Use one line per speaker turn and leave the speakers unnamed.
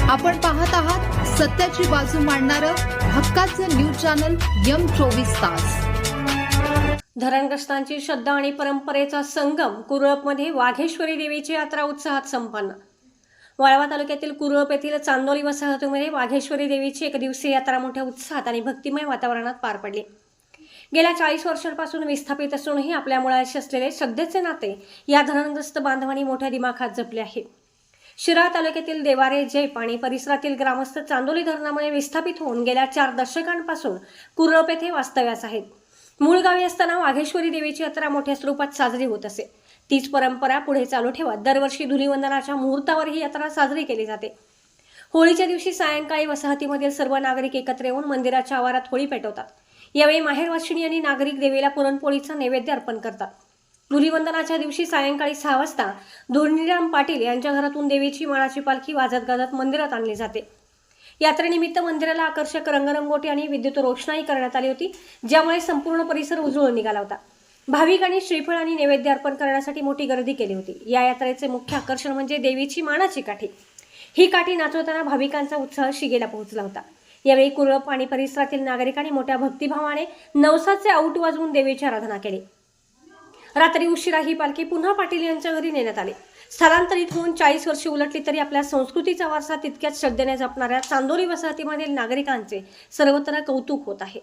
आपण पाहत आहात सत्याची बाजू मांडणारं हक्काचं न्यूज चॅनल M24 तास।
धरणग्रस्तांची श्रद्धा आणि परंपरेचा संगम कुरळपमध्ये वाघेश्वरी देवीची यात्रा उत्साहात संपन्न। वाळवा तालुक्यातील कुरळप येथील चांदोली वसाहतीमध्ये वाघेश्वरी देवीची एकदिवसीय यात्रा मोठ्या उत्साहात आणि भक्तिमय वातावरणात पार पडली। गेल्या 40 वर्षांपासून विस्थापित असूनही आपल्या मुळाशी असलेले श्रद्धेचे नाते या धरणग्रस्त बांधवांनी मोठ्या दिमाखात जपले आहे। शिराळा तालुक्यातील देवारे जैप आणि परिसरातील ग्रामस्थ चांदोली धरणामुळे विस्थापित होऊन गेल्या 4 दशकांपासून कुरळप येथे वास्तव्यास आहेत। मूळ गावी असताना वाघेश्वरी देवीची यात्रा मोठ्या स्वरूपात साजरी होत असे। तीच परंपरा पुढे चालू ठेवत दरवर्षी धुलीवंदनाच्या मुहूर्तावर ही यात्रा साजरी केली जाते। होळीच्या दिवशी सायंकाळी वसाहतीमधील सर्व नागरिक एकत्र येऊन मंदिराच्या आवारात होळी पेटवतात। यावेळी माहेरवाशिणी आणि नागरिक देवीला पुरणपोळीचा नैवेद्य अर्पण करतात। धुलीवंदनाच्या दिवशी सायंकाळी 6 वाजता धोंडीराम पाटील यांच्या घरातून देवीची मानाची पालखी वाजत गाजत मंदिरात आणली जाते। यात्रेनिमित्त मंदिराला आकर्षक रंगरंगोटी आणि विद्युत रोषणाई करण्यात आली होती, ज्यामुळे संपूर्ण परिसर उजळून निघाला होता। भाविकांनी श्रीफळ आणि नैवेद्य अर्पण करण्यासाठी मोठी गर्दी केली होती। या यात्रेचे मुख्य आकर्षण म्हणजे देवीची मानाची काठी। ही काठी नाचवताना भाविकांचा उत्साह शिगेला पोहोचला होता। यावेळी कुरळप आणि परिसरातील नागरिकांनी मोठ्या भक्तिभावाने नवसाचे आऊट वाजवून देवीची आराधना केली। रात्री उशिरा ही पालखी पुन्हा पाटील यांच्या घरी नेण्यात आली। स्थलांतरित होऊन 40 वर्षे उलटली तरी आपल्या संस्कृतीचा वारसा तितक्याच श्रद्धेने जपणाऱ्या चांदोली वसाहतीमधील नागरिकांचे सर्वत्र कौतुक होत आहे।